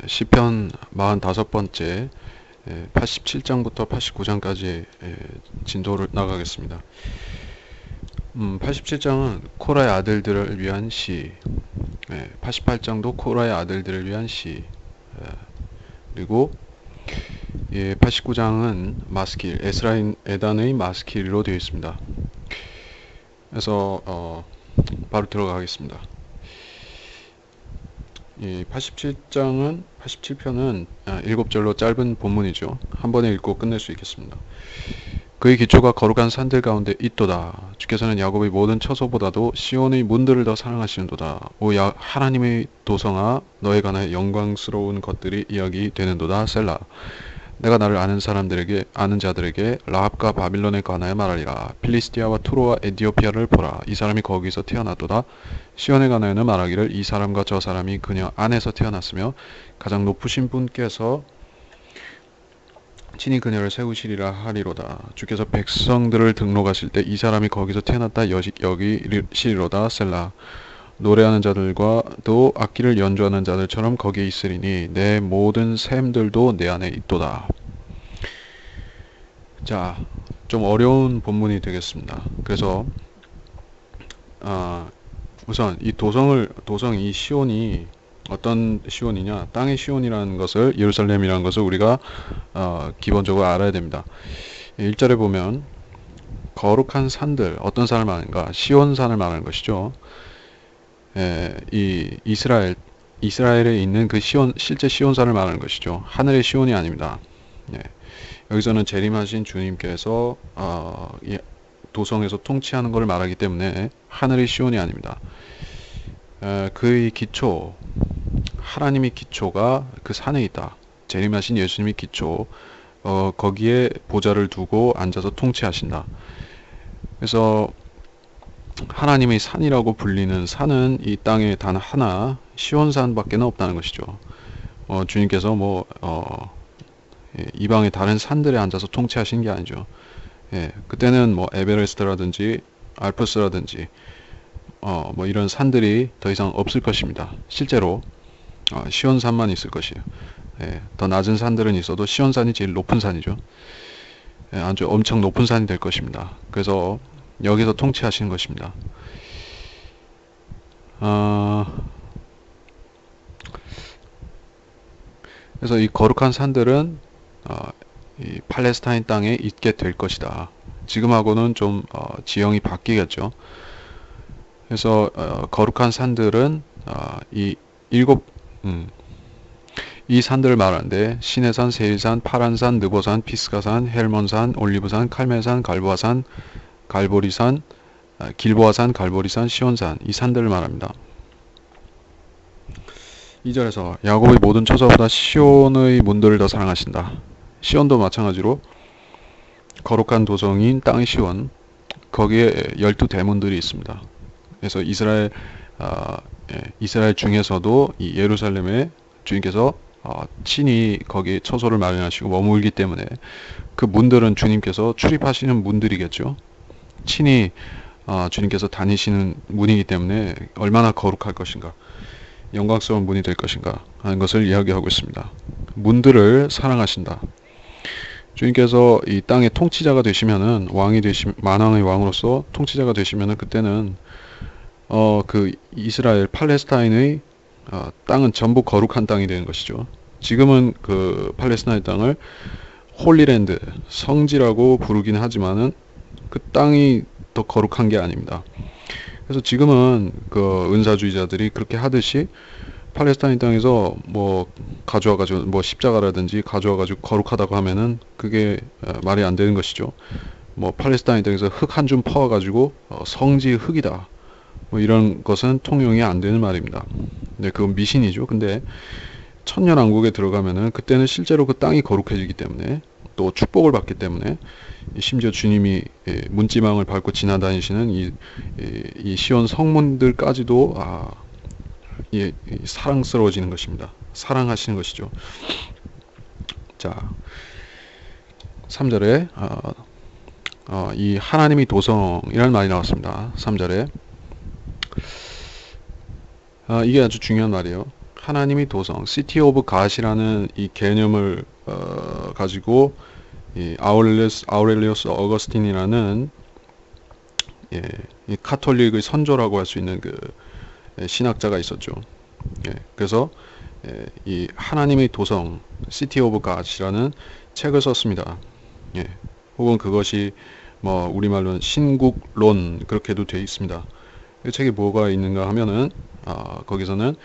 시편 45번째 87장부터 89장까지 진도를 나가겠습니다. 87장은 코라의 아들들을 위한 시, 88장도 코라의 아들들을 위한 시, 그리고 89장은 마스킬, 에단의 마스킬로 되어 있습니다. 그래서 바로 들어가겠습니다. 87편은 7절로 짧은 본문이죠. 한 번에 읽고 끝낼 수 있겠습니다. 그의 기초가 거룩한 산들 가운데 있도다. 주께서는 야곱의 모든 처소보다도 시온의 문들을 더 사랑하시는도다. 오 하나님의 도성아, 너에 관하여 영광스러운 것들이 이야기되는도다. 셀라. 내가 나를 아는 자들에게 라합과 바빌론에 관하여 말하리라. 필리스티아와 투로와 에디오피아를 보라. 이 사람이 거기서 태어났도다. 시온에 관하여는 말하기를 이 사람과 저 사람이 그녀 안에서 태어났으며 가장 높으신 분께서 친히 그녀를 세우시리라 하리로다. 주께서 백성들을 등록하실 때 이 사람이 거기서 태어났다 여기시리로다. 셀라. 노래하는 자들과도 악기를 연주하는 자들처럼 거기에 있으리니 내 모든 샘들도 내 안에 있도다. 자, 좀 어려운 본문이 되겠습니다. 그래서 우선 이 도성이 시온이 어떤 시온이냐, 땅의 시온이라는 것을, 예루살렘이라는 것을 우리가 기본적으로 알아야 됩니다. 1절에 보면 거룩한 산들, 어떤 산을 말하는가? 시온산을 말하는 것이죠. 이 이스라엘에 있는 그 실제 시온산을 말하는 것이죠. 하늘의 시온이 아닙니다. 여기서는 재림하신 주님께서 도성에서 통치하는 것을 말하기 때문에 하늘의 시온이 아닙니다. 그의 기초, 하나님의 기초가 그 산에 있다. 재림하신 예수님의 기초, 거기에 보좌를 두고 앉아서 통치하신다. 그래서 하나님의 산이라고 불리는 산은 이 땅에 단 하나, 시온산밖에 없다는 것이죠. 주님께서 이방의 다른 산들에 앉아서 통치하신 게 아니죠. 그때는 에베레스트라든지 알프스라든지 이런 산들이 더 이상 없을 것입니다. 실제로 시온산만 있을 것이에요. 더 낮은 산들은 있어도 시온산이 제일 높은 산이죠. 아주 엄청 높은 산이 될 것입니다. 그래서 여기서 통치하시는 것입니다. 그래서 이 거룩한 산들은 이 팔레스타인 땅에 있게 될 것이다. 지금하고는 좀 지형이 바뀌겠죠. 그래서 거룩한 산들은 이 산들을 말하는데 시내산, 세일산, 파란산, 느보산, 피스가산, 헬몬산, 올리브산, 칼멜산, 갈보아산, 갈보리산, 길보아산, 갈보리산, 시온산, 이 산들을 말합니다. 2절에서 야곱의 모든 처소보다 시온의 문들을 더 사랑하신다. 시온도 마찬가지로 거룩한 도성인 땅의 시온, 거기에 12대문들이 있습니다. 그래서 이스라엘 중에서도 이 예루살렘에 주님께서 친히 거기에 처소를 마련하시고 머물기 때문에 그 문들은 주님께서 출입하시는 문들이겠죠. 친히 주님께서 다니시는 문이기 때문에 얼마나 거룩할 것인가, 영광스러운 문이 될 것인가 하는 것을 이야기하고 있습니다. 문들을 사랑하신다. 주님께서 이 땅의 통치자가 되시면은 만왕의 왕으로서 통치자가 되시면은 그때는 그 이스라엘 팔레스타인의 땅은 전부 거룩한 땅이 되는 것이죠. 지금은 그 팔레스타인 땅을 홀리랜드, 성지라고 부르긴 하지만은 그 땅이 더 거룩한 게 아닙니다. 그래서 지금은 그 은사주의자들이 그렇게 하듯이 팔레스타인 땅에서 가져와가지고 십자가라든지 가져와가지고 거룩하다고 하면은 그게 말이 안 되는 것이죠. 팔레스타인 땅에서 흙 한 줌 퍼와가지고 성지 흙이다. 이런 것은 통용이 안 되는 말입니다. 네, 그건 미신이죠. 근데 천년왕국에 들어가면은 그때는 실제로 그 땅이 거룩해지기 때문에 또 축복을 받기 때문에 심지어 주님이 문지방을 밟고 지나다니시는 이 시온 성문들까지도 사랑스러워지는 것입니다. 사랑하시는 것이죠. 자, 3절에 이 하나님이 도성이라는 말이 나왔습니다. 3절에 이게 아주 중요한 말이에요. 하나님이 도성, 시티 오브 갓이라는 이 개념을 가지고 이 아우렐리우스 어거스틴이라는 예, 이 카톨릭의 선조라고 할 수 있는 그 신학자가 있었죠. 예, 그래서 이 하나님의 도성, 시티 오브 갓이라는 책을 썼습니다. 예, 혹은 그것이 뭐 우리말로는 신국론 그렇게도 되어 있습니다. 이 책에 뭐가 있는가 하면은 거기서는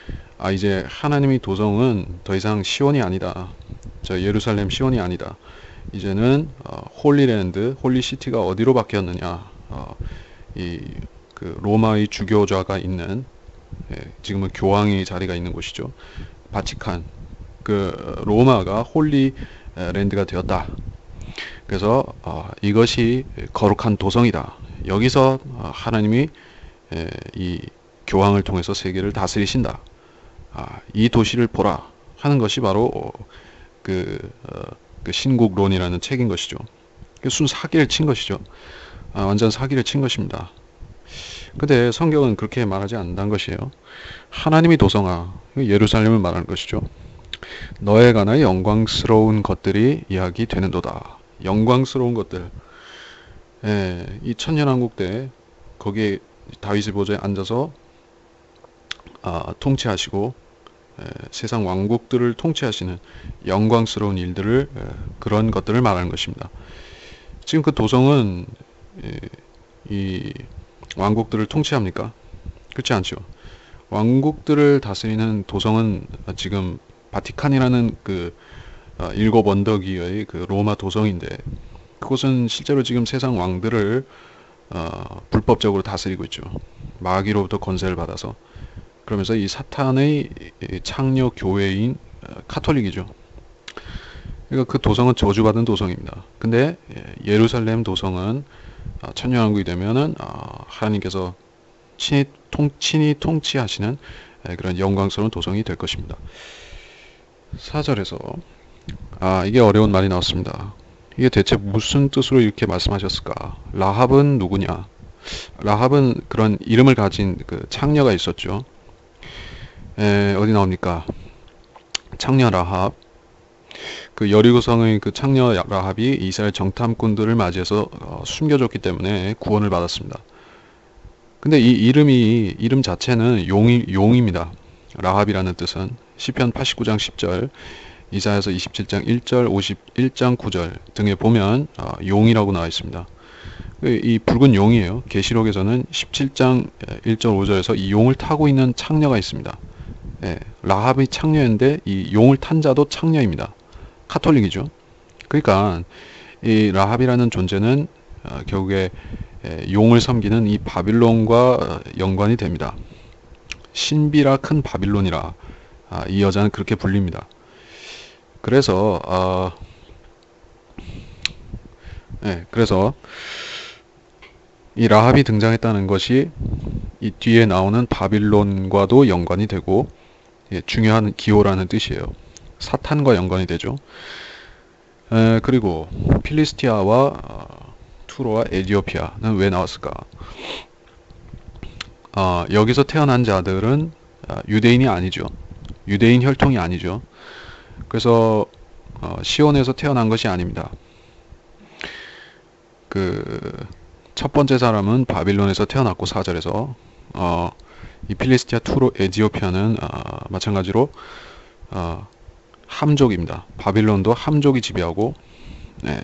이제 하나님의 도성은 더 이상 시온이 아니다. 저 예루살렘 시온이 아니다. 이제는 홀리랜드, 홀리시티가 어디로 바뀌었느냐? 이 그 로마의 주교자가 있는 지금은 교황의 자리가 있는 곳이죠. 바티칸. 그 로마가 홀리랜드가 되었다. 그래서 이것이 거룩한 도성이다. 여기서 하나님이 이 교황을 통해서 세계를 다스리신다. 이 도시를 보라 하는 것이 바로 그 신국론이라는 책인 것이죠. 순 사기를 친 것이죠. 완전 사기를 친 것입니다. 근데 성경은 그렇게 말하지 않는다는 것이에요. 하나님이 도성아, 예루살렘을 말하는 것이죠. 너에 관하여 영광스러운 것들이 이야기되는도다. 영광스러운 것들. 이 천년왕국 때 거기에 다윗의 보좌에 앉아서 통치하시고 세상 왕국들을 통치하시는 영광스러운 일들을 그런 것들을 말하는 것입니다. 지금 그 도성은 이 왕국들을 통치합니까? 그렇지 않죠. 왕국들을 다스리는 도성은 지금 바티칸이라는 그 일곱 언덕 위의 그 로마 도성인데 그곳은 실제로 지금 세상 왕들을 불법적으로 다스리고 있죠. 마귀로부터 권세를 받아서. 그러면서 이 사탄의 창녀 교회인 카톨릭이죠. 그러니까 그 도성은 저주받은 도성입니다. 근데 예루살렘 도성은 천년왕국이 되면은 하나님께서 친히 통치하시는 그런 영광스러운 도성이 될 것입니다. 4절에서 이게 어려운 말이 나왔습니다. 이게 대체 무슨 뜻으로 이렇게 말씀하셨을까? 라합은 누구냐? 라합은 그런 이름을 가진 그 창녀가 있었죠. 어디 나옵니까? 창녀 라합. 그 여리고성의 그 창녀 라합이 이스라엘 정탐꾼들을 맞이해서 숨겨줬기 때문에 구원을 받았습니다. 근데 이 이름 자체는 용입니다. 라합이라는 뜻은 시편 89장 10절, 이사야서 27장 1절, 51장 9절 등에 보면 용이라고 나와 있습니다. 이 붉은 용이에요. 계시록에서는 17장 1절 5절에서 이 용을 타고 있는 창녀가 있습니다. 라합이 창녀인데 이 용을 탄 자도 창녀입니다. 카톨릭이죠. 그러니까 이 라합이라는 존재는 결국에 용을 섬기는 이 바빌론과 연관이 됩니다. 신비라 큰 바빌론이라 이 여자는 그렇게 불립니다. 그래서 이 라합이 등장했다는 것이 이 뒤에 나오는 바빌론과도 연관이 되고 중요한 기호라는 뜻이에요. 사탄과 연관이 되죠. 그리고 필리스티아와 투로와 에디오피아는 왜 나왔을까? 여기서 태어난 자들은 유대인이 아니죠. 유대인 혈통이 아니죠. 그래서 시온에서 태어난 것이 아닙니다. 그 첫 번째 사람은 바빌론에서 태어났고 4절에서 이 필리스티아, 투로, 에디오피아는 마찬가지로 함족입니다. 바빌론도 함족이 지배하고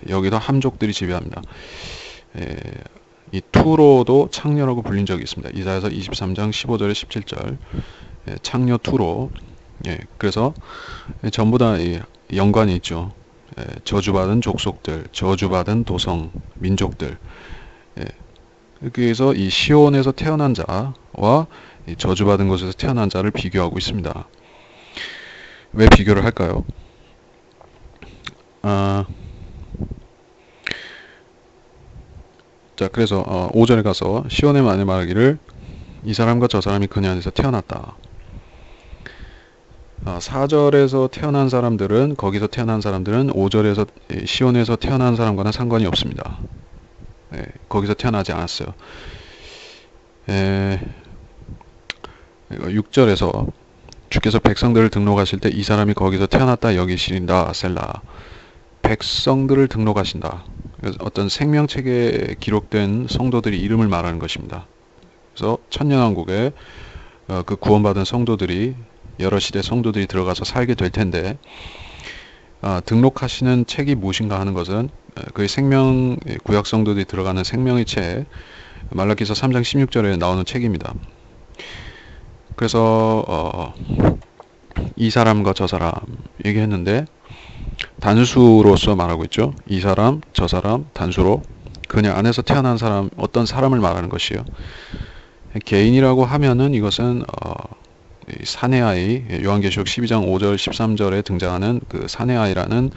여기도 함족들이 지배합니다. 이 투로도 창녀라고 불린 적이 있습니다. 이사야서 23장 15절에 17절 창녀 투로. 그래서 전부 다 연관이 있죠. 저주받은 족속들, 저주받은 도성, 민족들. 그래서 이 시온에서 태어난 자와 이 저주받은 곳에서 태어난 자를 비교하고 있습니다. 왜 비교를 할까요? 자, 그래서 5절에 가서 시온의 만에 말하기를 이 사람과 저 사람이 그녀 안에서 태어났다. 4절에서 태어난 사람들은 거기서 태어난 사람들은 5절에서 시온에서 태어난 사람과는 상관이 없습니다. 거기서 태어나지 않았어요. 6절에서 주께서 백성들을 등록하실 때 이 사람이 거기서 태어났다 여기시린다 셀라. 백성들을 등록하신다. 그래서 어떤 생명책에 기록된 성도들이 이름을 말하는 것입니다. 그래서 천년왕국에 그 구원받은 성도들이 여러 시대 성도들이 들어가서 살게 될 텐데 등록하시는 책이 무엇인가 하는 것은 그의 생명 구약 성도들이 들어가는 생명의 책 말라기서 3장 16절에 나오는 책입니다. 그래서 이 사람과 저 사람 얘기했는데 단수로서 말하고 있죠. 이 사람, 저 사람, 단수로 그냥 안에서 태어난 사람, 어떤 사람을 말하는 것이요. 개인이라고 하면은 이것은 사내아이, 요한계시록 12장 5절 13절에 등장하는 그 사내아이라는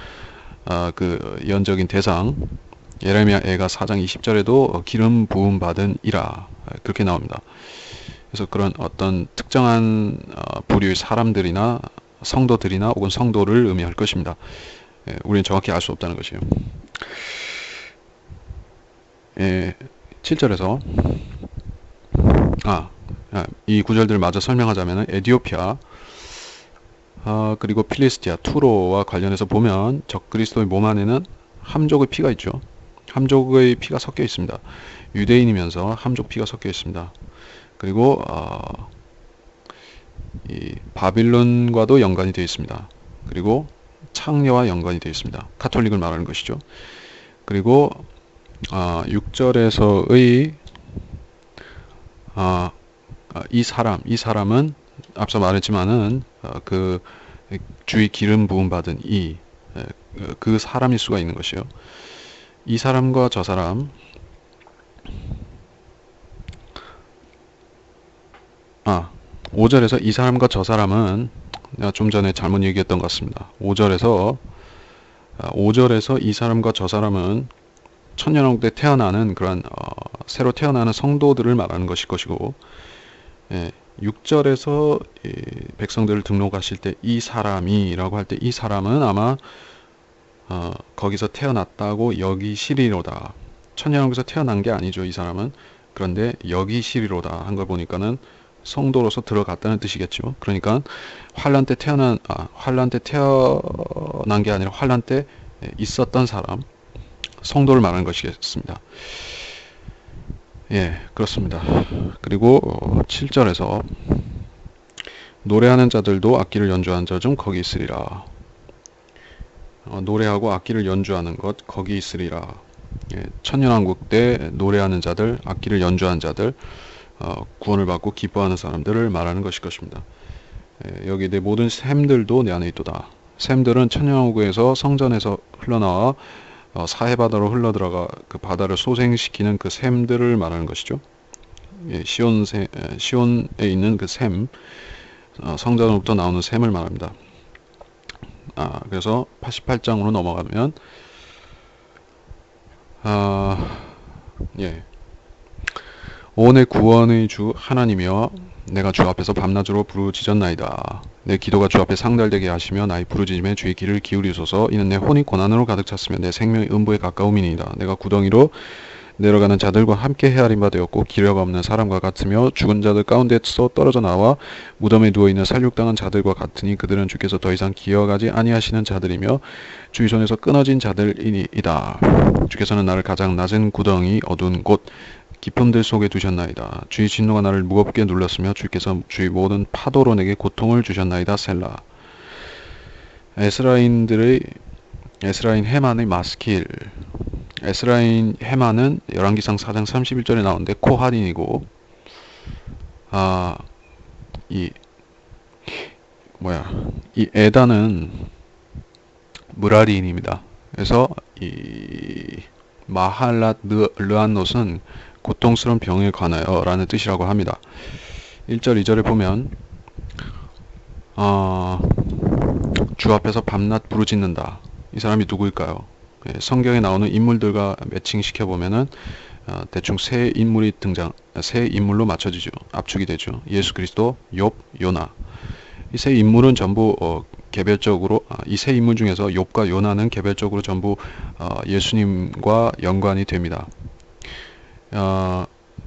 그 예언적인 대상, 예레미야 애가 4장 20절에도 기름 부음 받은 이라 그렇게 나옵니다. 그래서 그런 어떤 특정한 부류의 사람들이나 성도들이나 혹은 성도를 의미할 것입니다. 우리는 정확히 알 수 없다는 것이에요. 7절에서 이 구절들을 마저 설명하자면 에디오피아 그리고 필리스티아, 투로와 관련해서 보면 적그리스도의 몸 안에는 함족의 피가 있죠. 함족의 피가 섞여 있습니다. 유대인이면서 함족 피가 섞여 있습니다. 그리고 이 바빌론과도 연관이 되어 있습니다. 그리고 창녀와 연관이 되어 있습니다. 카톨릭을 말하는 것이죠. 그리고 6절에서의 이 사람은 앞서 말했지만은 그 주의 기름 부음 받은 그 사람일 수가 있는 것이요. 이 사람과 저 사람 5절에서 이 사람과 저 사람은 내가 좀 전에 잘못 얘기했던 것 같습니다. 5절에서 이 사람과 저 사람은 천년왕국 때 태어나는 그런 새로 태어나는 성도들을 말하는 것일 것이고 6절에서 백성들을 등록하실 때 이 사람이라고 할 때 이 사람은 아마 거기서 태어났다고 여기시리로다. 천년왕국에서 태어난 게 아니죠. 이 사람은. 그런데 여기시리로다 한 걸 보니까는 성도로서 들어갔다는 뜻이겠죠. 그러니까 환란 때 태어난 게 아니라 환란 때 있었던 사람, 성도를 말하는 것이겠습니다. 예, 그렇습니다. 그리고 7절에서 노래하는 자들도 악기를 연주하는 자 중 거기 있으리라. 노래하고 악기를 연주하는 것 거기 있으리라. 예, 천년왕국 때 노래하는 자들, 악기를 연주하는 자들, 구원을 받고 기뻐하는 사람들을 말하는 것일 것입니다. 예, 여기 내 모든 샘들도 내 안에 있도다. 샘들은 천년왕국에서 성전에서 흘러나와 사해바다로 흘러들어가 그 바다를 소생시키는 그 샘들을 말하는 것이죠. 예, 시온에 있는 그 샘, 성전으로부터 나오는 샘을 말합니다. 그래서 88장으로 넘어가면 예. 오내 구원의 주 하나님이여 내가 주 앞에서 밤낮으로 부르짖었나이다. 내 기도가 주 앞에 상달되게 하시며 나의 부르짖음에 주의 귀를 기울이소서. 이는 내 혼이 고난으로 가득 찼으며 내 생명이 음부에 가까움이니이다. 내가 구덩이로 내려가는 자들과 함께 헤아림 바 되었고 기력 없는 사람과 같으며 죽은 자들 가운데서 떨어져 나와 무덤에 누워있는 살육당한 자들과 같으니 그들은 주께서 더 이상 기억하지 아니하시는 자들이며 주의 손에서 끊어진 자들이니이다. 주께서는 나를 가장 낮은 구덩이 어두운 곳 깊은 들 속에 두셨나이다. 주의 진노가 나를 무겁게 눌렀으며 주께서 주의 모든 파도로 내게 고통을 주셨나이다. 셀라. 에스라인 헤만의 마스킬. 에스라인 헤만은 열왕기상 4장 31절에 나오는데 코하린이고 이 에다는 무라리인입니다. 그래서 이 마할랏 르안롯은 고통스러운 병에 관하여 라는 뜻이라고 합니다. 1절 2절에 보면 주 앞에서 밤낮 부르짖는다. 이 사람이 누구일까요? 성경에 나오는 인물들과 매칭시켜 보면은 대충 세 인물로 맞춰지죠. 압축이 되죠. 예수 그리스도, 욥, 요나. 이 세 인물은 전부 개별적으로 이 세 인물 중에서 욥과 요나는 개별적으로 전부 예수님과 연관이 됩니다.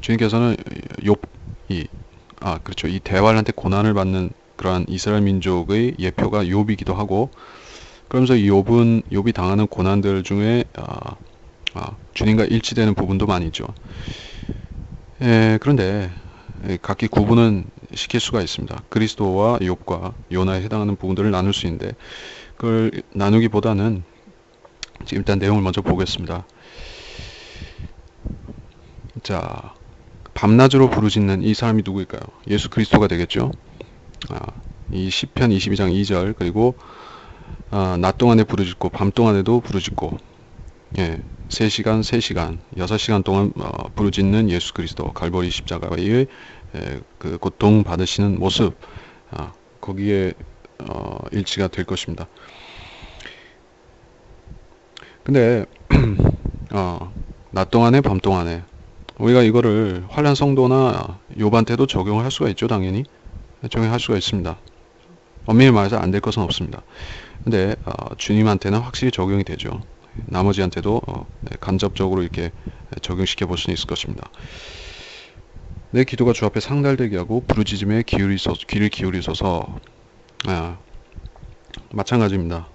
주님께서는 이 대활한테 고난을 받는 그러한 이스라엘 민족의 예표가 욥이기도 하고, 그러면서 욥이 당하는 고난들 중에 주님과 일치되는 부분도 많이 있죠. 그런데 각기 구분은 시킬 수가 있습니다. 그리스도와 욥과 요나에 해당하는 부분들을 나눌 수 있는데, 그걸 나누기보다는 지금 일단 내용을 먼저 보겠습니다. 자, 밤낮으로 부르짖는 이 사람이 누구일까요? 예수 그리스도가 되겠죠. 이 시편 22장 2절, 그리고 낮 동안에 부르짖고 밤 동안에도 부르짖고, 3시간, 3시간, 6시간 동안 부르짖는 예수 그리스도, 갈보리 십자가의 그 고통 받으시는 모습, 거기에 일치가 될 것입니다. 근데 낮 동안에 밤 동안에 우리가 이거를 환난 성도나 욥한테도 적용을 할 수가 있죠. 당연히 적용할 수가 있습니다. 엄밀히 말해서 안 될 것은 없습니다. 근데 주님한테는 확실히 적용이 되죠. 나머지한테도 간접적으로 이렇게 적용시켜 볼 수는 있을 것입니다. 내 기도가 주 앞에 상달되게 하고 부르짖음에 귀를 기울이소서. 마찬가지입니다.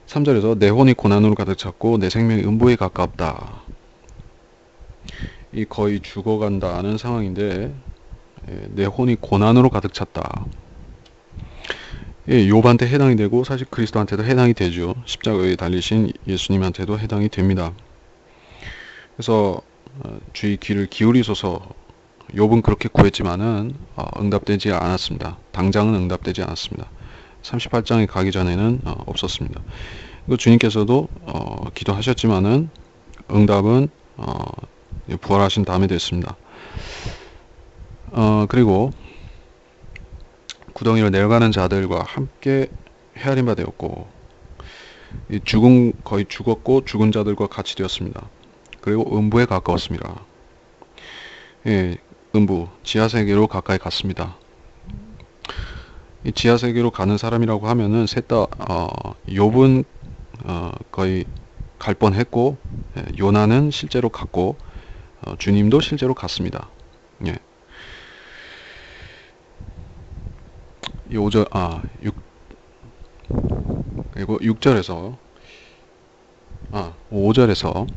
3절에서 내 혼이 고난으로 가득 찼고 내 생명이 음부에 가깝다. 이 거의 죽어간다는 상황인데, 내 혼이 고난으로 가득 찼다. 욥한테 해당이 되고 사실 그리스도한테도 해당이 되죠. 십자가에 달리신 예수님한테도 해당이 됩니다. 그래서 주의 귀를 기울이소서. 욥은 그렇게 구했지만은 응답되지 않았습니다. 당장은 응답되지 않았습니다. 38장에 가기 전에는 없었습니다. 그리고 주님께서도 기도하셨지만은 응답은 부활하신 다음에 됐습니다. 그리고 구덩이로 내려가는 자들과 함께 헤아린 바 되었고, 거의 죽었고 죽은 자들과 같이 되었습니다. 그리고 음부에 가까웠습니다. 음부, 지하세계로 가까이 갔습니다. 이 지하세계로 가는 사람이라고 하면은 셋 다 욥은 거의 갈 뻔했고, 요나는 실제로 갔고, 주님도 실제로 갔습니다. 이 5절, 그리고 6절에서, 5절에서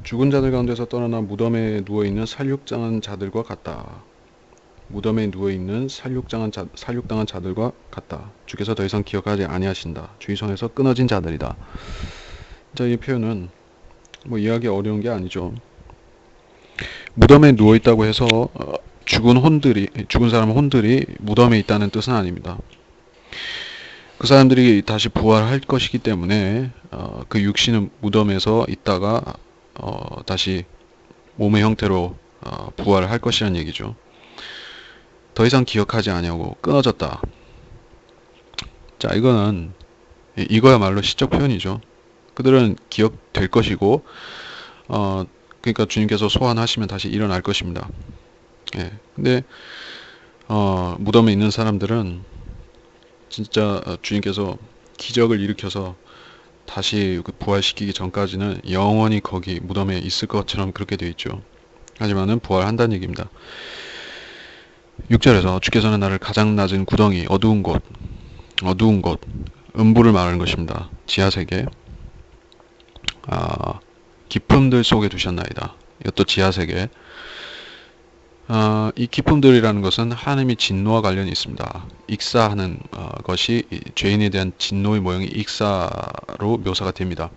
죽은 자들 가운데서 떠나나 무덤에 누워있는 살육당한 자들과 같다. 무덤에 누워있는 살육당한 자들과 같다. 주께서 더 이상 기억하지 아니하신다. 주의 손에서 끊어진 자들이다. 자, 이 표현은 뭐 이해하기 어려운 게 아니죠. 무덤에 누워있다고 해서 죽은 사람 혼들이 무덤에 있다는 뜻은 아닙니다. 그 사람들이 다시 부활할 것이기 때문에 그 육신은 무덤에서 있다가 다시 몸의 형태로 부활할 것이라는 얘기죠. 더 이상 기억하지 아니하고 끊어졌다. 자, 이거야말로 시적 표현이죠. 그들은 기억될 것이고, 그러니까 주님께서 소환하시면 다시 일어날 것입니다. 근데 무덤에 있는 사람들은 진짜 주님께서 기적을 일으켜서 다시 부활시키기 전까지는 영원히 거기 무덤에 있을 것처럼 그렇게 되어 있죠. 하지만은 부활한다는 얘기입니다. 6절에서 주께서는 나를 가장 낮은 구덩이, 어두운 곳, 음부를 말하는 것입니다. 지하세계, 깊음들 속에 두셨나이다. 이것도 지하세계. 이 깊음들이라는 것은 하나님의 진노와 관련이 있습니다. 익사하는 것이 죄인에 대한 진노의 모형이 익사로 묘사가 됩니다.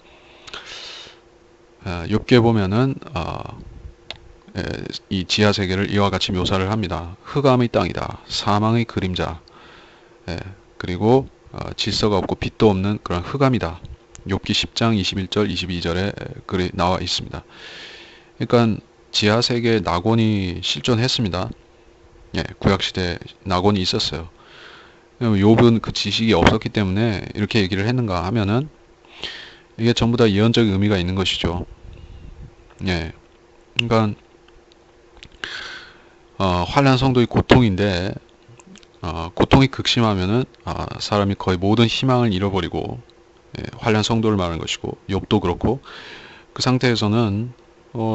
욥기에 보면은 이 지하세계를 이와 같이 묘사를 합니다. 흑암의 땅이다. 사망의 그림자. 그리고 질서가 없고 빛도 없는 그런 흑암이다. 욥기 10장 21절 22절에 글이 나와 있습니다. 그러니까 지하세계에 낙원이 실존했습니다. 구약시대에 낙원이 있었어요. 욥은 그 지식이 없었기 때문에 이렇게 얘기를 했는가 하면은 이게 전부 다 예언적 의미가 있는 것이죠. 그러니까 환난 성도의 고통인데, 고통이 극심하면은 사람이 거의 모든 희망을 잃어버리고, 환난 성도를 말하는 것이고, 욥도 그렇고, 그 상태에서는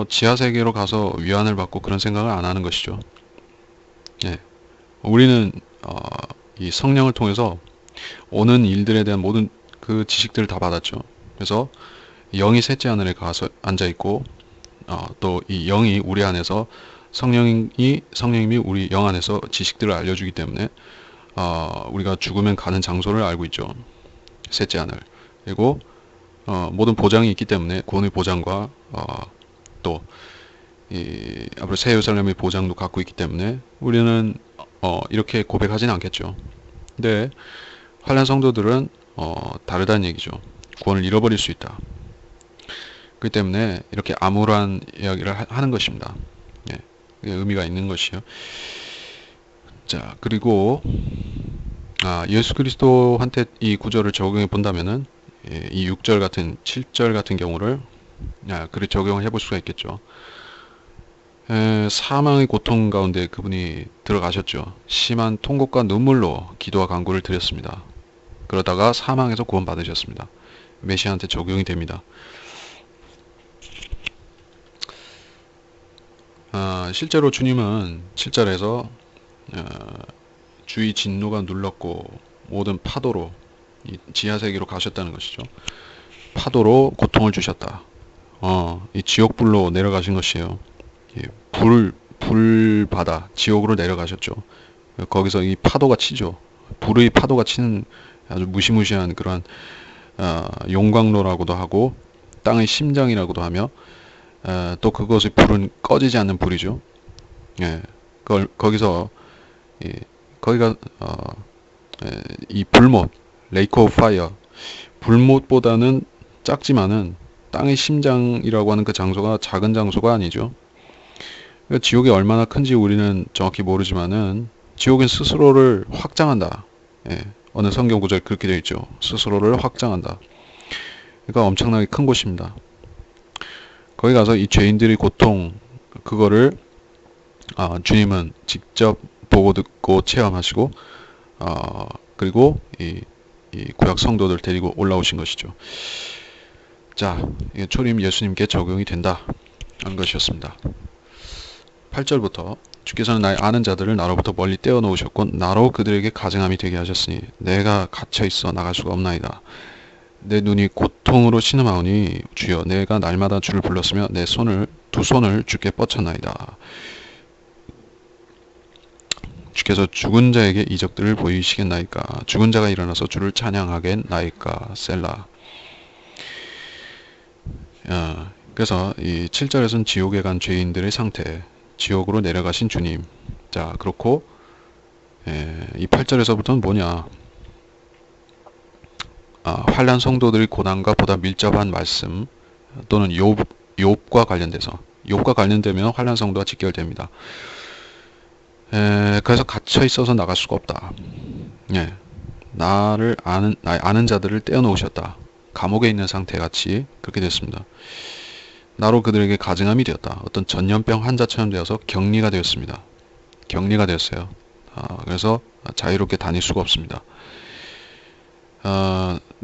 지하세계로 가서 위안을 받고 그런 생각을 안 하는 것이죠. 우리는 이 성령을 통해서 오는 일들에 대한 모든 그 지식들을 다 받았죠. 그래서 영이 셋째 하늘에 가서 앉아 있고 또 이 영이 우리 안에서 성령님이 우리 영 안에서 지식들을 알려주기 때문에 우리가 죽으면 가는 장소를 알고 있죠. 셋째 하늘. 그리고 모든 보장이 있기 때문에 구원의 보장과 또 앞으로 새 예루살렘의 보장도 갖고 있기 때문에 우리는 이렇게 고백하지는 않겠죠. 근데 환난 성도들은 다르다는 얘기죠. 구원을 잃어버릴 수 있다. 그렇기 때문에 이렇게 암울한 이야기를 하는 것입니다. 예, 의미가 있는 것이요. 자, 그리고 예수 그리스도한테 이 구절을 적용해 본다면은 이 6절 같은 7절 같은 경우를 그렇게 적용을 해볼 수가 있겠죠. 사망의 고통 가운데 그분이 들어가셨죠. 심한 통곡과 눈물로 기도와 간구를 드렸습니다. 그러다가 사망에서 구원받으셨습니다. 메시아한테 적용이 됩니다. 실제로 주님은 7절에서 주의 진노가 눌렀고 모든 파도로 이 지하세계로 가셨다는 것이죠. 파도로 고통을 주셨다. 이 지옥불로 내려가신 것이에요. 불바다 지옥으로 내려가셨죠. 거기서 이 파도가 치죠. 불의 파도가 치는 아주 무시무시한 그러한 용광로라고도 하고 땅의 심장이라고도 하며 또 그것의 불은 꺼지지 않는 불이죠. 예, 거기서 거기가 이 불못, 레이크 오브 파이어, 불못보다는 작지만은 땅의 심장이라고 하는 그 장소가 작은 장소가 아니죠. 그러니까 지옥이 얼마나 큰지 우리는 정확히 모르지만은 지옥은 스스로를 확장한다. 예, 어느 성경 구절에 그렇게 되어 있죠. 스스로를 확장한다. 그러니까 엄청나게 큰 곳입니다. 거기 가서 이 죄인들의 고통 그거를 주님은 직접 보고 듣고 체험하시고 그리고 이 구약 성도들 데리고 올라오신 것이죠. 자, 초림 예수님께 적용이 된다 하는 것이었습니다. 8절부터 주께서는 나의 아는 자들을 나로부터 멀리 떼어 놓으셨고 나로 그들에게 가증함이 되게 하셨으니 내가 갇혀 있어 나갈 수가 없나이다. 내 눈이 고통으로 신음하오니 주여 내가 날마다 주를 불렀으며 내 두 손을 주께 뻗쳤나이다. 주께서 죽은 자에게 이적들을 보이시겠나이까. 죽은 자가 일어나서 주를 찬양하겠나이까. 셀라. 그래서 이 7절에서는 지옥에 간 죄인들의 상태, 지옥으로 내려가신 주님. 자, 그렇고 이 8절에서부터는 뭐냐? 환난 성도들의 고난과 보다 밀접한 말씀 또는 욥과 관련되면 환난 성도와 직결됩니다. 그래서 갇혀 있어서 나갈 수가 없다. 나의 아는 자들을 떼어놓으셨다. 감옥에 있는 상태 같이 그렇게 됐습니다. 나로 그들에게 가증함이 되었다. 어떤 전염병 환자처럼 되어서 격리가 되었습니다. 격리가 되었어요. 그래서 자유롭게 다닐 수가 없습니다.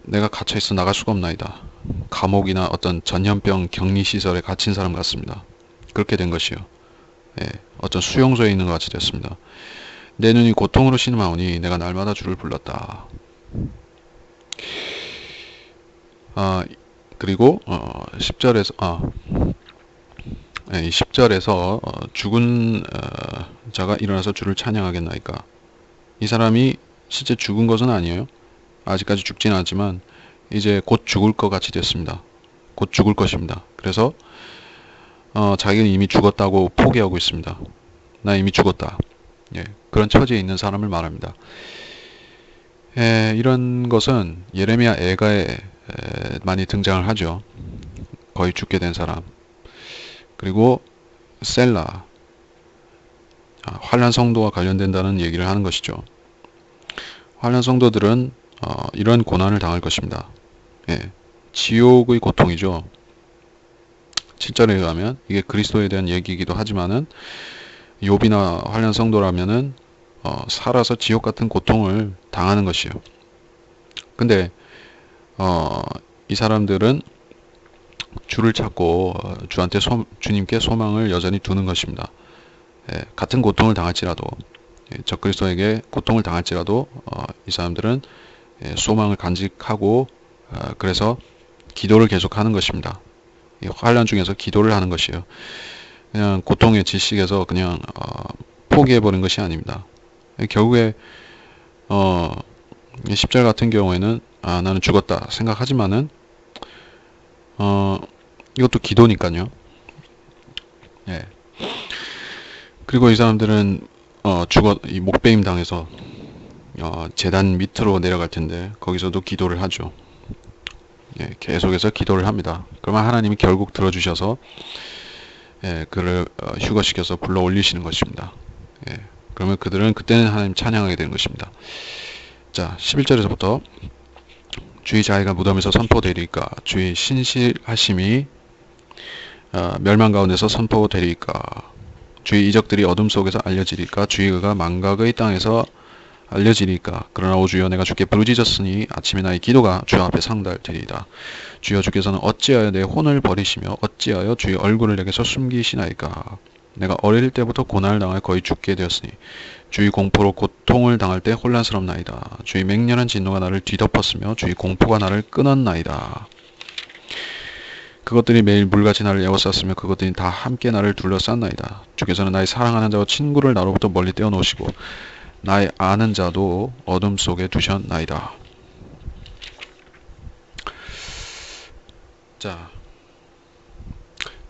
내가 갇혀있어 나갈 수가 없나이다. 감옥이나 어떤 전염병 격리시설에 갇힌 사람 같습니다. 그렇게 된 것이요. 어떤 수용소에 있는 것 같이 됐습니다. 내 눈이 고통으로 신음하오니 내가 날마다 주를 불렀다. 그리고 10절에서 죽은 자가 일어나서 주를 찬양하겠나이까. 이 사람이 실제 죽은 것은 아니에요. 아직까지 죽지는 않지만 이제 곧 죽을 것 같이 됐습니다. 곧 죽을 것입니다. 그래서 자기는 이미 죽었다고 포기하고 있습니다. 나 이미 죽었다. 그런 처지에 있는 사람을 말합니다. 이런 것은 예레미야 애가에 많이 등장을 하죠. 거의 죽게 된 사람. 그리고 셀라, 환난 성도와 관련된다는 얘기를 하는 것이죠. 환난 성도들은 이런 고난을 당할 것입니다. 지옥의 고통이죠. 7절에 의하면 이게 그리스도에 대한 얘기이기도 하지만은 욥이나 환난 성도라면은 살아서 지옥 같은 고통을 당하는 것이요. 근데 이 사람들은 주를 찾고 주님께 소망을 여전히 두는 것입니다. 같은 고통을 당할지라도 적그리스도에게 고통을 당할지라도 이 사람들은 소망을 간직하고 그래서 기도를 계속하는 것입니다. 이 환란 중에서 기도를 하는 것이에요. 그냥 고통의 질식에서 그냥 포기해버린 것이 아닙니다. 결국에 10절 같은 경우에는 나는 죽었다 생각하지만은 이것도 기도니까요. 예. 그리고 이 사람들은 이 목베임 당해서 제단 밑으로 내려갈 텐데 거기서도 기도를 하죠. 예, 계속해서 기도를 합니다. 그러면 하나님이 결국 들어주셔서 그를 휴거시켜서 불러 올리시는 것입니다. 예, 그러면 그들은 그때는 하나님 찬양하게 되는 것입니다. 자, 11절에서부터 주의 자애가 무덤에서 선포되리까 주의 신실하심이 멸망 가운데서 선포되리까 주의 이적들이 어둠 속에서 알려지리까 주의 의가 망각의 땅에서 알려지리까 그러나 오 주여 내가 주께 부르짖었으니 아침에 나의 기도가 주 앞에 상달되리이다. 주여 주께서는 어찌하여 내 혼을 버리시며 어찌하여 주의 얼굴을 내게서 숨기시나이까. 내가 어릴 때부터 고난을 당하여 거의 죽게 되었으니 주의 공포로 고통을 당할 때 혼란스럽나이다. 주의 맹렬한 진노가 나를 뒤덮었으며 주의 공포가 나를 끊었나이다. 그것들이 매일 물같이 나를 에워쌌으며 그것들이 다 함께 나를 둘러쌌나이다. 주께서는 나의 사랑하는 자와 친구를 나로부터 멀리 떼어놓으시고 나의 아는 자도 어둠 속에 두셨나이다. 자,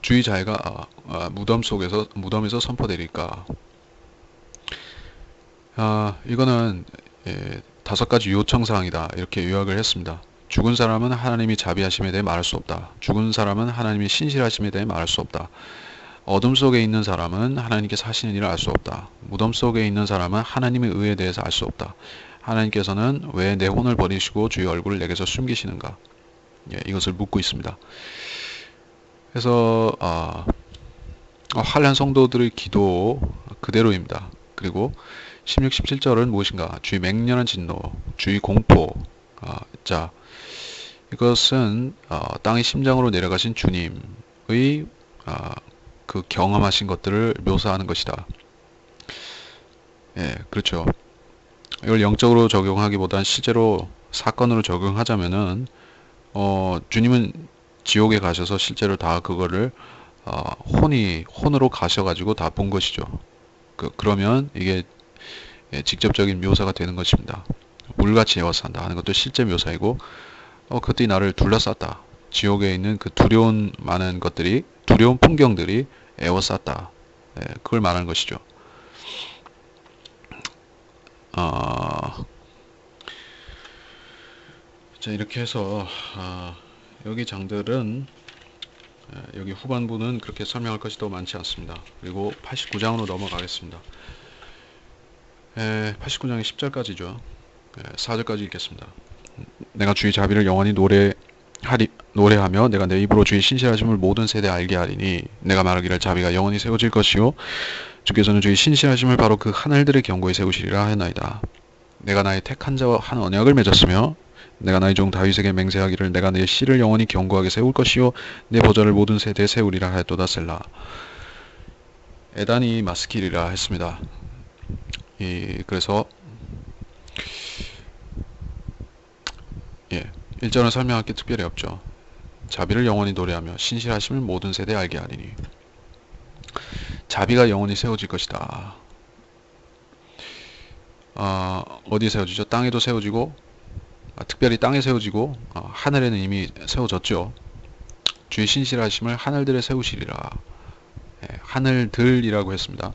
주의 자애가 무덤에서 선포되리까. 이거는 5가지 요청사항이다 이렇게 요약을 했습니다. 죽은 사람은 하나님이 자비하심에 대해 말할 수 없다. 죽은 사람은 하나님이 신실하심에 대해 말할 수 없다. 어둠 속에 있는 사람은 하나님께서 하시는 일을 알 수 없다. 무덤 속에 있는 사람은 하나님의 의에 대해서 알 수 없다. 하나님께서는 왜 내 혼을 버리시고 주의 얼굴을 내게서 숨기시는가? 이것을 묻고 있습니다. 그래서 환난 성도들의 기도 그대로입니다. 그리고 16, 17절은 무엇인가? 주의 맹렬한 진노, 주의 공포. 자, 이것은 땅의 심장으로 내려가신 주님의 그 경험하신 것들을 묘사하는 것이다. 예, 그렇죠. 이걸 영적으로 적용하기보단 실제로 사건으로 적용하자면은 주님은 지옥에 가셔서 실제로 다 그거를 혼으로 가셔가지고 다 본 것이죠. 그러면 이게 직접적인 묘사가 되는 것입니다. 물같이 에워싼다 하는 것도 실제 묘사이고 그것들이 나를 둘러쌌다. 지옥에 있는 그 두려운 많은 것들이 두려운 풍경들이 에워쌌다. 그걸 말하는 것이죠. 자, 이렇게 해서 여기 장들은 여기 후반부는 그렇게 설명할 것이 더 많지 않습니다. 그리고 89장으로 넘어가겠습니다. 89장의 10절까지죠. 4절까지 읽겠습니다. 내가 주의 자비를 영원히 노래하며 내가 내 입으로 주의 신실하심을 모든 세대에 알게 하리니 내가 말하기를 자비가 영원히 세워질 것이요 주께서는 주의 신실하심을 바로 그 하늘들의 경고에 세우시리라 하였나이다. 내가 나의 택한 자와 한 언약을 맺었으며 내가 나의 종 다윗에게 맹세하기를 내가 내 씨를 영원히 견고하게 세울 것이요 내 보좌를 모든 세대에 세우리라 하였도다 셀라. 에단이 마스킬이라 했습니다. 그래서 1절은 설명할 게 특별히 없죠. 자비를 영원히 노래하며 신실하심을 모든 세대에 알게 하리니 자비가 영원히 세워질 것이다. 어디에 세워지죠? 땅에도 세워지고 특별히 땅에 세워지고 하늘에는 이미 세워졌죠. 주의 신실하심을 하늘들에 세우시리라. 하늘들이라고 했습니다.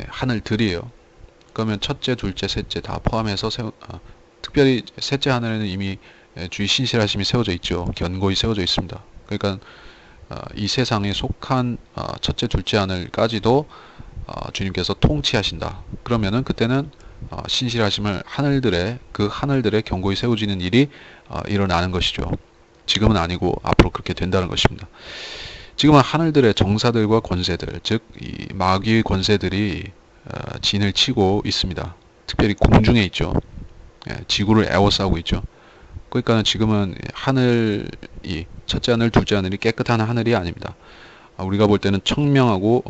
하늘들이에요. 그러면 첫째, 둘째, 셋째 다 포함해서 특별히 셋째 하늘에는 이미 주의 신실하심이 세워져 있죠. 견고히 세워져 있습니다. 그러니까 이 세상에 속한 첫째, 둘째 하늘까지도 주님께서 통치하신다. 그러면은 그때는 신실하심을 그 하늘들에 견고히 세워지는 일이 일어나는 것이죠. 지금은 아니고 앞으로 그렇게 된다는 것입니다. 지금은 하늘들의 정사들과 권세들, 즉 이 마귀의 권세들이 진을 치고 있습니다. 특별히 공중에 있죠. 지구를 에워싸고 있죠. 그러니까 지금은 하늘이 첫째 하늘, 둘째 하늘이 깨끗한 하늘이 아닙니다. 우리가 볼 때는 청명하고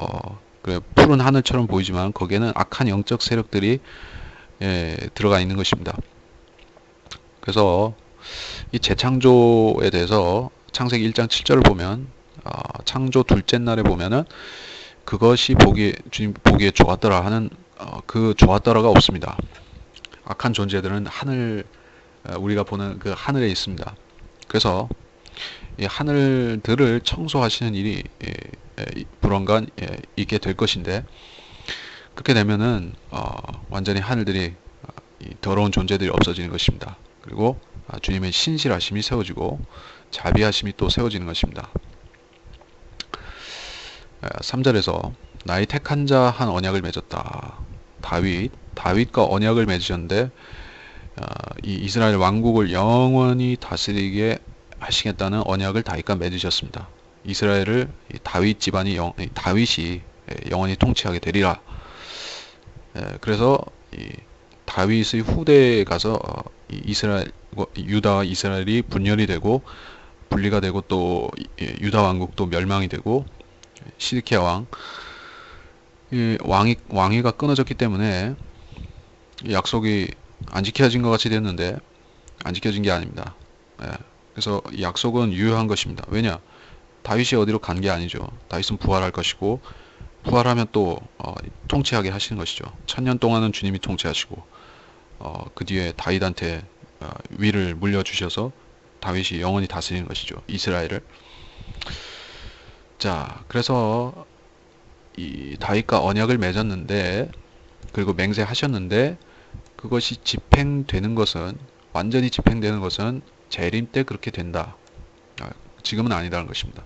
그래, 푸른 하늘처럼 보이지만 거기에는 악한 영적 세력들이 들어가 있는 것입니다. 그래서 이 재창조에 대해서 창세기 1장 7절을 보면 창조 둘째 날에 보면은 그것이 주님 보기에 좋았더라 하는 그 좋았더라가 없습니다. 악한 존재들은 우리가 보는 그 하늘에 있습니다. 그래서 이 하늘들을 청소하시는 일이 불언간 있게 될 것인데, 그렇게 되면은 완전히 하늘들이 이 더러운 존재들이 없어지는 것입니다. 그리고 주님의 신실하심이 세워지고 자비하심이 또 세워지는 것입니다. 3절에서 나의 택한 자 한 언약을 맺었다. 다윗과 언약을 맺으셨는데 이 이스라엘 왕국을 영원히 다스리게 하시겠다는 언약을 다윗과 맺으셨습니다. 이스라엘을 다윗 집안이 다윗이 영원히 통치하게 되리라. 그래서 다윗의 후대에 가서 유다와 이스라엘이 분열이 되고 분리가 되고 또 유다 왕국도 멸망이 되고 시드키야 왕위가 끊어졌기 때문에 약속이 안 지켜진 것 같이 됐는데 안 지켜진 게 아닙니다. 그래서 약속은 유효한 것입니다. 왜냐? 다윗이 어디로 간 게 아니죠. 다윗은 부활할 것이고 부활하면 또 통치하게 하시는 것이죠. 1000년 동안은 주님이 통치하시고 그 뒤에 다윗한테 위를 물려주셔서 다윗이 영원히 다스리는 것이죠. 이스라엘을. 자, 그래서 이 다윗과 언약을 맺었는데 그리고 맹세하셨는데 그것이 완전히 집행되는 것은 재림 때 그렇게 된다. 지금은 아니다는 것입니다.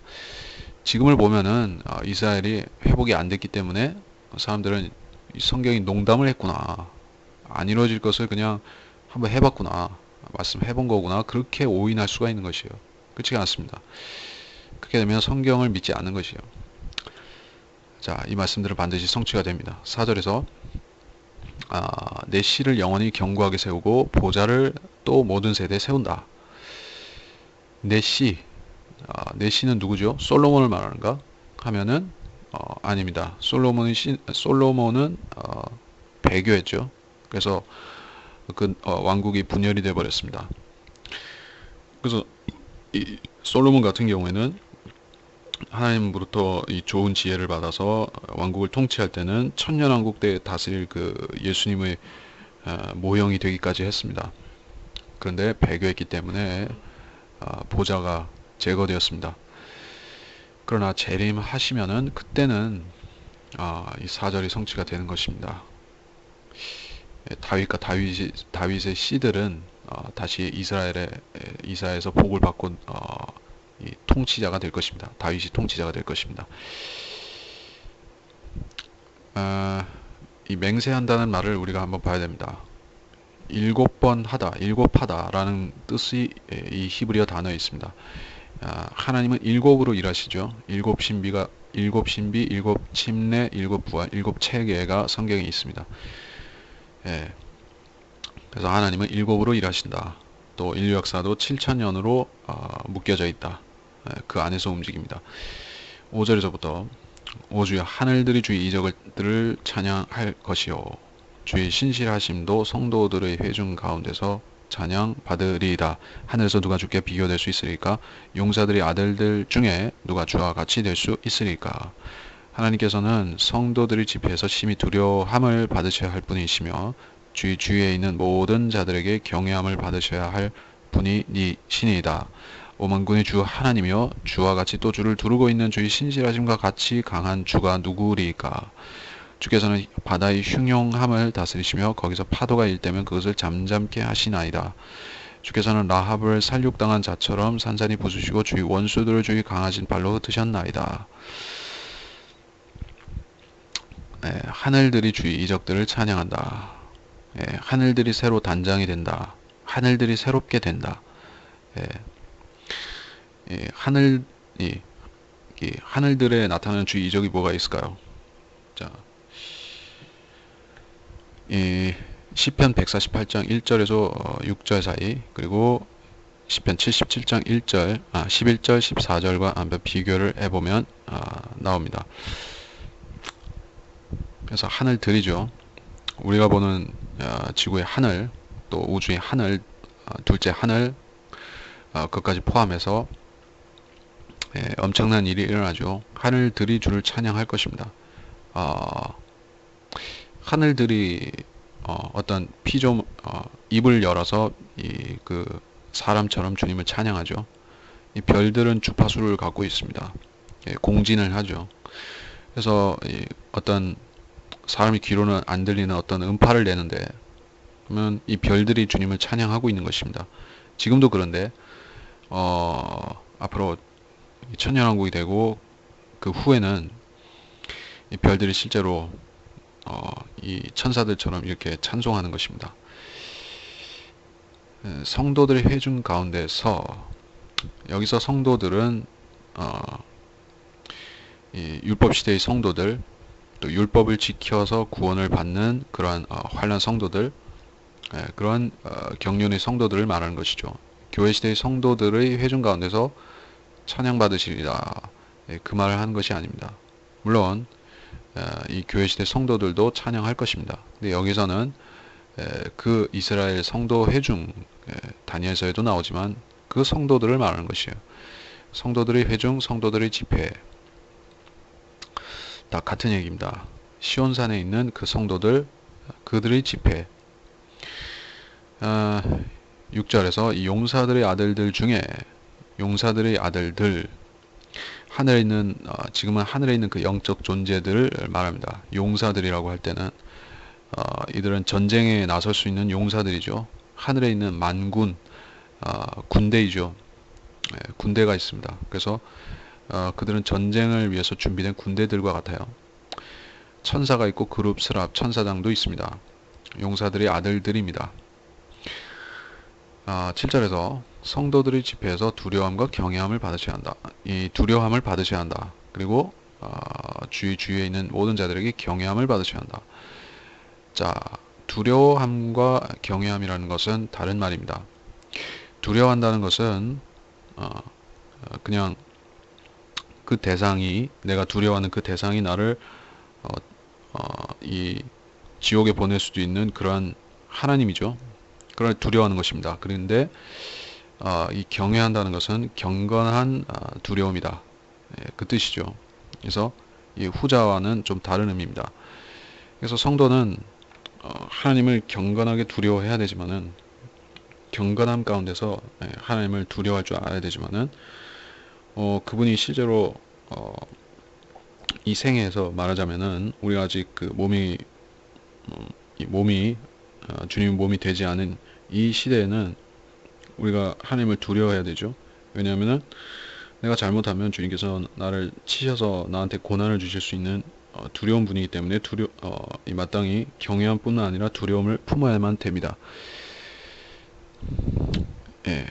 지금을 보면은 이스라엘이 회복이 안 됐기 때문에 사람들은 성경이 농담을 했구나, 안 이루어질 것을 그냥 한번 해봤구나, 말씀해본 거구나, 그렇게 오인할 수가 있는 것이에요. 그렇지가 않습니다. 그렇게 되면 성경을 믿지 않는 것이에요. 자, 이 말씀들은 반드시 성취가 됩니다. 4절에서 내 씨를 영원히 견고하게 세우고 보좌를 또 모든 세대에 세운다. 내 씨는 누구죠? 솔로몬을 말하는가? 하면은 아닙니다. 솔로몬은 배교했죠. 그래서 그 왕국이 분열이 되어 버렸습니다. 그래서 이 솔로몬 같은 경우에는 하나님으로부터 이 좋은 지혜를 받아서 왕국을 통치할 때는 천년왕국 때 다스릴 그 예수님의 모형이 되기까지 했습니다. 그런데 배교했기 때문에 보좌가 제거되었습니다. 그러나 재림하시면은 그때는 이 4절이 성취가 되는 것입니다. 다윗의 씨들은 다시 이스라엘에서 복을 받고 이 통치자가 될 것입니다. 다윗이 통치자가 될 것입니다. 이 맹세한다는 말을 우리가 한번 봐야 됩니다. 일곱 하다라는 뜻이 이 히브리어 단어에 있습니다. 하나님은 일곱으로 일하시죠. 일곱 신비, 일곱 침례, 일곱 부활, 일곱 체계가 성경에 있습니다. 그래서 하나님은 일곱으로 일하신다. 또 인류 역사도 7000년으로 묶여져 있다. 그 안에서 움직입니다. 5절에서부터 오주여 하늘들이 주의 이적들을 찬양할 것이요 주의 신실하심도 성도들의 회중 가운데서 찬양 받으리이다. 하늘에서 누가 주께 비교될 수 있으리까? 용사들의 아들들 중에 누가 주와 같이 될 수 있으리까? 하나님께서는 성도들의 집회에서 심히 두려움을 받으셔야 할 분이시며 주의 주위에 있는 모든 자들에게 경외함을 받으셔야 할 분이 니시니이다. 오만군의 주 하나님이여 주와 같이 또 주를 두르고 있는 주의 신실하심과 같이 강한 주가 누구리까? 주께서는 바다의 흉용함을 다스리시며 거기서 파도가 일때면 그것을 잠잠케 하시나이다. 주께서는 라합을 살육당한 자처럼 산산이 부수시고 주의 원수들을 주의 강하신 발로 흩으셨나이다. 하늘들이 주의 이적들을 찬양한다. 하늘들이 새로 단장이 된다. 하늘들이 새롭게 된다. 하늘들에 나타나는 주의 이적이 뭐가 있을까요? 자, 시편 148장 1절에서 6절 사이, 그리고 시편 77장 1절, 11절, 14절과 한번 비교를 해보면 나옵니다. 그래서 하늘들이죠. 우리가 보는 지구의 하늘, 또 우주의 하늘, 둘째 하늘, 그것까지 포함해서 엄청난 일이 일어나죠. 하늘들이 주를 찬양할 것입니다. 어, 하늘들이 어떤 피조 입을 열어서 그 사람처럼 주님을 찬양하죠. 이 별들은 주파수를 갖고 있습니다. 공진을 하죠. 그래서 어떤 사람이 귀로는 안 들리는 어떤 음파를 내는데, 그러면 이 별들이 주님을 찬양하고 있는 것입니다. 지금도 그런데 앞으로 천년왕국이 되고 그 후에는 이 별들이 실제로 이 천사들처럼 이렇게 찬송하는 것입니다. 성도들의 회중 가운데서, 여기서 성도들은 이 율법 시대의 성도들, 또 율법을 지켜서 구원을 받는 그러한 환난 성도들, 그러한 경륜의 성도들을 말하는 것이죠. 교회 시대의 성도들의 회중 가운데서 찬양 받으시리라, 그 말을 하는 것이 아닙니다. 물론 이 교회 시대 성도들도 찬양할 것입니다. 근데 여기서는 그 이스라엘 성도 회중, 다니엘서에도 나오지만 그 성도들을 말하는 것이에요. 성도들의 회중, 성도들의 집회, 다 같은 얘기입니다. 시온산에 있는 그 성도들, 그들의 집회. 6절에서 이 용사들의 아들들 중에, 용사들의 아들들, 하늘에 있는 지금은 하늘에 있는 그 영적 존재들을 말합니다. 용사들이라고 할 때는 이들은 전쟁에 나설 수 있는 용사들이죠. 하늘에 있는 만군, 군대이죠. 군대가 있습니다. 그래서 그들은 전쟁을 위해서 준비된 군대들과 같아요. 천사가 있고 그룹, 스랍, 천사장도 있습니다. 용사들의 아들들입니다. 7절에서 성도들의 집회에서 두려움과 경외함을 받으셔야 한다. 이 두려움을 받으셔야 한다. 그리고 주위에 있는 모든 자들에게 경외함을 받으셔야 한다. 자, 두려움과 경외함이라는 것은 다른 말입니다. 두려워한다는 것은 그냥 그 대상이, 내가 두려워하는 그 대상이 나를 이 지옥에 보낼 수도 있는 그러한 하나님이죠. 그걸 두려워하는 것입니다. 그런데 이 경외한다는 것은 경건한 두려움이다, 그 뜻이죠. 그래서 이 후자와는 좀 다른 의미입니다. 그래서 성도는 하나님을 경건하게 두려워해야 되지만은, 경건함 가운데서 하나님을 두려워할 줄 알아야 되지만은, 그분이 실제로 이 생애에서 말하자면은, 우리가 아직 그 몸이 주님의 몸이 되지 않은 이 시대에는 우리가 하나님을 두려워해야 되죠. 왜냐하면은 내가 잘못하면 주님께서 나를 치셔서 나한테 고난을 주실 수 있는 두려운 분이기 때문에 이 마땅히 경외함뿐만 아니라 두려움을 품어야만 됩니다. 예.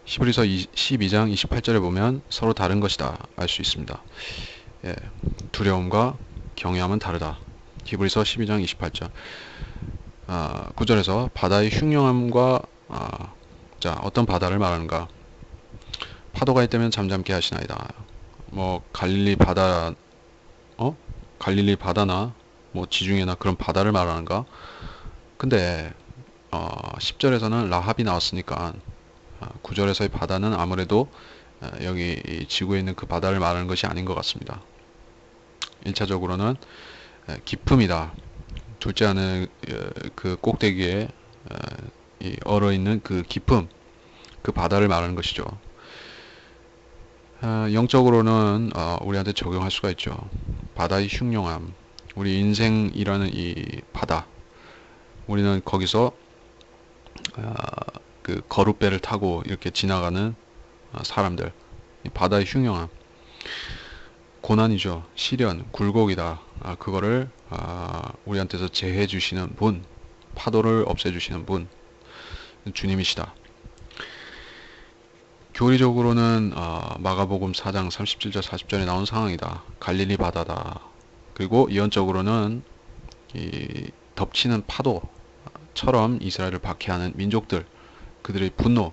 히브리서 12장 28절에 보면 서로 다른 것이다 알 수 있습니다. 예. 두려움과 경외함은 다르다. 히브리서 12장 28절. 9절에서 바다의 흉령함과 자, 어떤 바다를 말하는가? 파도가 있다면 잠잠케 하시나이다. 뭐 갈릴리 바다나 뭐 지중해나 그런 바다를 말하는가? 근데 10절에서는 라합이 나왔으니까 9절에서의 바다는 아무래도 여기 이 지구에 있는 그 바다를 말하는 것이 아닌 것 같습니다. 1차적으로는 깊음이다. 둘째 하는 그 꼭대기에 얼어있는 그 깊음, 그 바다를 말하는 것이죠. 영적으로는 우리한테 적용할 수가 있죠. 바다의 흉용함, 우리 인생이라는 이 바다, 우리는 거기서 그 거룻배를 타고 이렇게 지나가는 사람들, 이 바다의 흉용함, 고난이죠. 시련, 굴곡이다. 그거를 우리한테서 제해 주시는 분, 파도를 없애 주시는 분, 주님이시다. 교리적으로는 마가복음 4장 37절 40절에 나온 상황이다. 갈릴리 바다다. 그리고 이언적으로는 이 덮치는 파도처럼 이스라엘을 박해하는 민족들, 그들의 분노,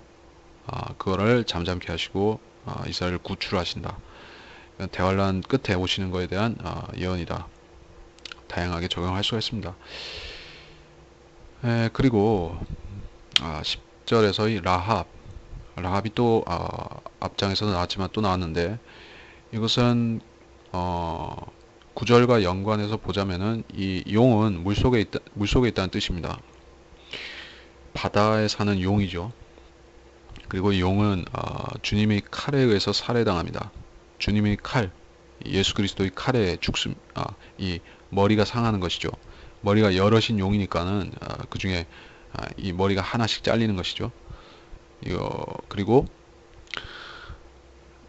그거를 잠잠케 하시고 이스라엘을 구출하신다. 대환란 끝에 오시는 것에 대한 예언이다. 다양하게 적용할 수가 있습니다. 그리고 10절에서 이 라합이 또 앞장에서도 나왔지만 또 나왔는데, 이것은 9절과 연관해서 보자면은 이 용은 물속에 있다는 뜻입니다. 바다에 사는 용이죠. 그리고 이 용은 주님의 칼에 의해서 살해당합니다. 주님의 칼, 예수 그리스도의 칼에 이 머리가 상하는 것이죠. 머리가 여럿인 용이니까는 그 중에 이 머리가 하나씩 잘리는 것이죠. 그리고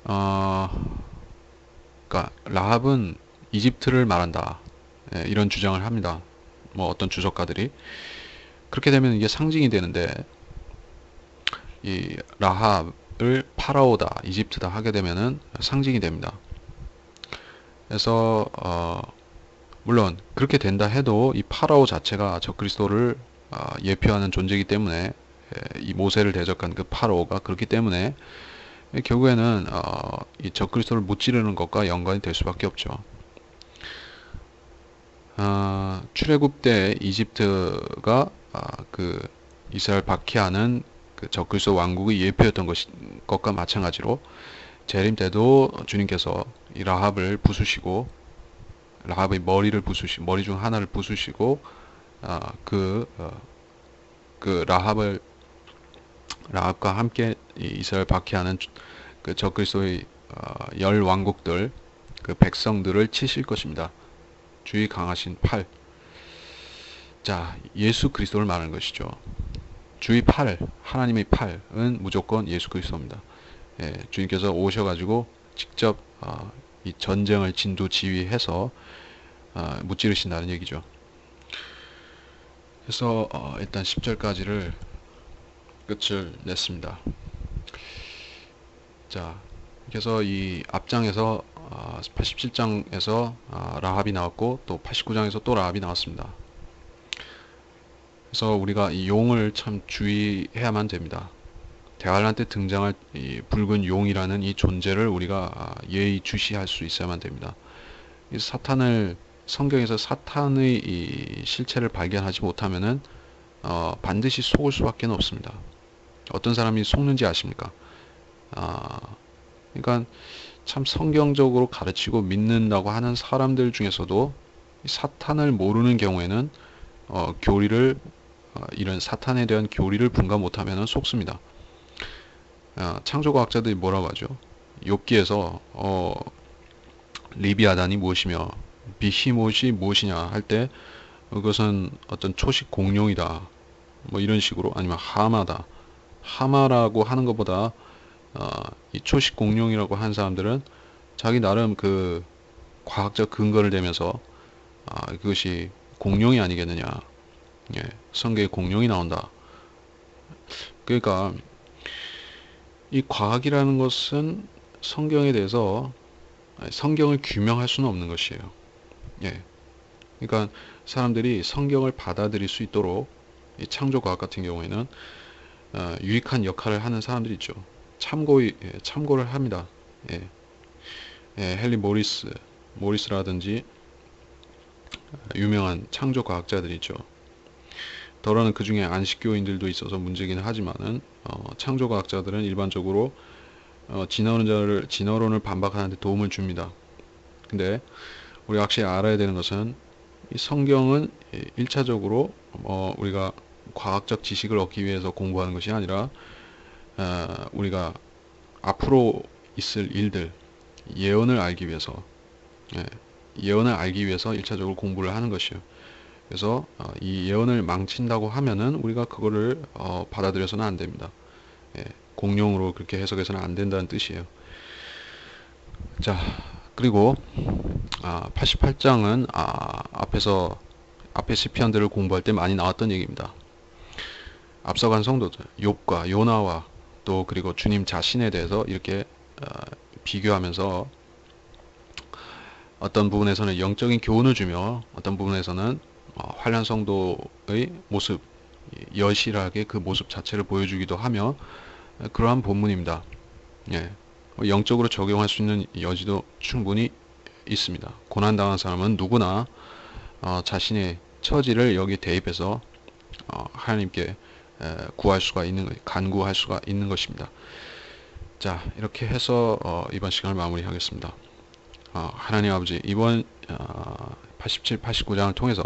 그러니까 라합은 이집트를 말한다. 이런 주장을 합니다. 뭐 어떤 주석가들이. 그렇게 되면 이게 상징이 되는데, 이 라합을 파라오다, 이집트다 하게 되면은 상징이 됩니다. 그래서 물론 그렇게 된다 해도 이 파라오 자체가 적그리스도를 예표하는 존재이기 때문에, 이 모세를 대적한 그 파라오가 그렇기 때문에 결국에는 이 적그리스도를 무찌르는 것과 연관이 될 수밖에 없죠. 출애굽 때 이집트가 그 이스라엘 박해하는 그 적그리스도 왕국의 예표였던 것과 마찬가지로 재림 때도 주님께서 이 라합을 부수시고, 라합의 머리 중 하나를 부수시고 그 라합과 함께 이스라엘 박해하는 그 적그리스도의 열 왕국들, 그 백성들을 치실 것입니다. 주의 강하신 팔. 자, 예수 그리스도를 말하는 것이죠. 주의 팔, 하나님의 팔은 무조건 예수 그리스도입니다. 주님께서 오셔가지고 직접 이 전쟁을 진두지휘해서 무찌르신다는 얘기죠. 그래서 일단 10절까지를 끝을 냈습니다. 자, 그래서 이 앞장에서 87장에서 라합이 나왔고, 또 89장에서 또 라합이 나왔습니다. 그래서 우리가 이 용을 참 주의해야만 됩니다. 대환란 때 등장할 이 붉은 용이라는 이 존재를 우리가 예의주시할 수 있어야만 됩니다. 이 성경에서 사탄의 이 실체를 발견하지 못하면은 반드시 속을 수밖에 없습니다. 어떤 사람이 속는지 아십니까? 그러니까 참 성경적으로 가르치고 믿는다고 하는 사람들 중에서도 사탄을 모르는 경우에는 이런 사탄에 대한 교리를 분가 못하면 속습니다. 창조과학자들이 뭐라고 하죠? 욥기에서 리비아단이 무엇이며 비히못이 무엇이냐 할 때, 그것은 어떤 초식 공룡이다, 뭐 이런 식으로, 아니면 하마라고 하는 것보다 이 초식 공룡이라고 하는 사람들은 자기 나름 그 과학적 근거를 대면서 그것이 공룡이 아니겠느냐, 성경에 공룡이 나온다. 그러니까 이 과학이라는 것은 성경에 대해서 성경을 규명할 수는 없는 것이에요. 그러니까 사람들이 성경을 받아들일 수 있도록 이 창조과학 같은 경우에는 유익한 역할을 하는 사람들이 있죠. 참고를 합니다. 헨리 모리스라든지 유명한 창조과학자들이 있죠. 더러는 그 중에 안식교인들도 있어서 문제긴 하지만은 창조과학자들은 일반적으로 진화론을 반박하는 데 도움을 줍니다. 근데 우리가 확실히 알아야 되는 것은 이 성경은 1차적으로 우리가 과학적 지식을 얻기 위해서 공부하는 것이 아니라 우리가 앞으로 있을 일들, 예언을 알기 위해서 1차적으로 공부를 하는 것이에요. 그래서 이 예언을 망친다고 하면은 우리가 그거를 받아들여서는 안 됩니다. 공룡으로 그렇게 해석해서는 안 된다는 뜻이에요. 자, 그리고 88장은 앞에 시편들을 공부할 때 많이 나왔던 얘기입니다. 앞서간 성도들, 욥과 요나와 또 그리고 주님 자신에 대해서 이렇게 비교하면서 어떤 부분에서는 영적인 교훈을 주며 어떤 부분에서는 환난 성도의 모습, 여실하게 그 모습 자체를 보여주기도 하며 그러한 본문입니다. 영적으로 적용할 수 있는 여지도 충분히 있습니다. 고난당한 사람은 누구나 자신의 처지를 여기 대입해서 하나님께 구할 수가 있는 간구할 수가 있는 것입니다. 자, 이렇게 해서 이번 시간을 마무리하겠습니다. 하나님 아버지, 이번 87, 89장을 통해서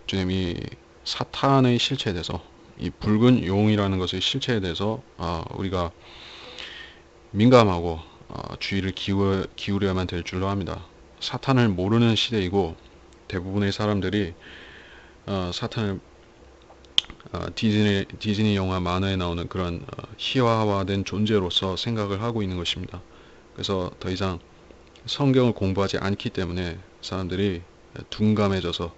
주님이 사탄의 실체에 대해서, 이 붉은 용이라는 것의 실체에 대해서 우리가 민감하고 주의를 기울여야만 될 줄로 합니다. 사탄을 모르는 시대이고, 대부분의 사람들이 사탄을 디즈니 영화 만화에 나오는 그런 희화화된 존재로서 생각을 하고 있는 것입니다. 그래서 더 이상 성경을 공부하지 않기 때문에 사람들이 둔감해져서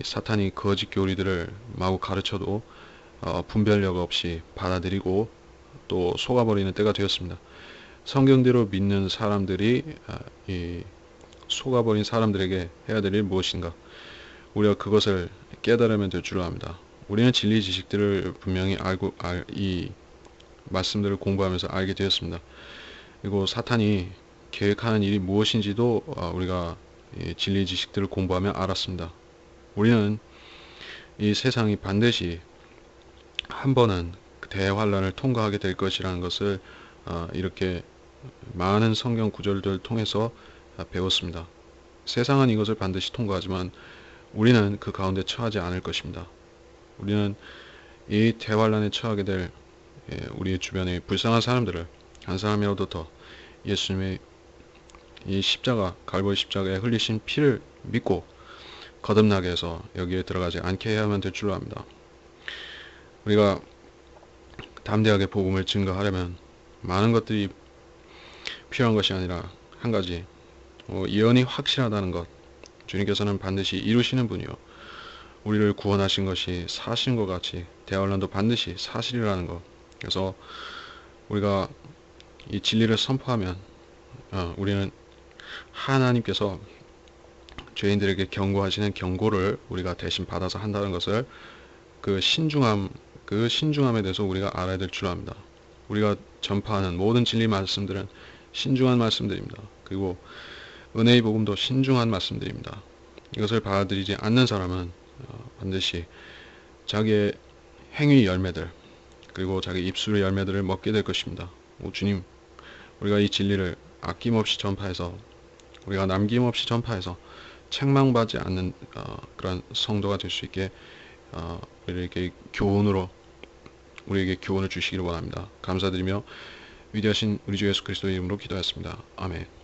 사탄이 거짓 교리들을 마구 가르쳐도 분별력 없이 받아들이고 또 속아버리는 때가 되었습니다. 성경대로 믿는 사람들이 이 속아버린 사람들에게 해야 될 일 무엇인가? 우리가 그것을 깨달으면 될 줄로 압니다. 우리는 진리 지식들을 분명히 알고 이 말씀들을 공부하면서 알게 되었습니다. 그리고 사탄이 계획하는 일이 무엇인지도 우리가 이 진리 지식들을 공부하며 알았습니다. 우리는 이 세상이 반드시 한 번은 대환란을 통과하게 될 것이라는 것을 이렇게 많은 성경 구절들을 통해서 배웠습니다. 세상은 이것을 반드시 통과하지만 우리는 그 가운데 처하지 않을 것입니다. 우리는 이 대환란에 처하게 될 우리 주변의 불쌍한 사람들을 한 사람이라도 더 예수님의 이 십자가, 갈보리 십자가에 흘리신 피를 믿고 거듭나게 해서 여기에 들어가지 않게 해야만 될 줄로 압니다. 우리가 담대하게 복음을 증거하려면 많은 것들이 필요한 것이 아니라 한 가지, 예언이 확실하다는 것, 주님께서는 반드시 이루시는 분이요, 우리를 구원하신 것이 사실인 것 같이 대환란도 반드시 사실이라는 것. 그래서 우리가 이 진리를 선포하면 우리는 하나님께서 죄인들에게 경고하시는 경고를 우리가 대신 받아서 한다는 것을, 그 신중함에 대해서 우리가 알아야 될 줄 압니다. 우리가 전파하는 모든 진리 말씀들은 신중한 말씀들입니다. 그리고 은혜의 복음도 신중한 말씀들입니다. 이것을 받아들이지 않는 사람은 반드시 자기의 행위 열매들, 그리고 자기 입술의 열매들을 먹게 될 것입니다. 주님, 우리가 이 진리를 아낌없이 전파해서, 우리가 남김없이 전파해서 책망받지 않는 그런 성도가 될 수 있게 우리에게 교훈을 주시기를 원합니다. 감사드리며 위대하신 우리 주 예수 그리스도의 이름으로 기도했습니다. 아멘.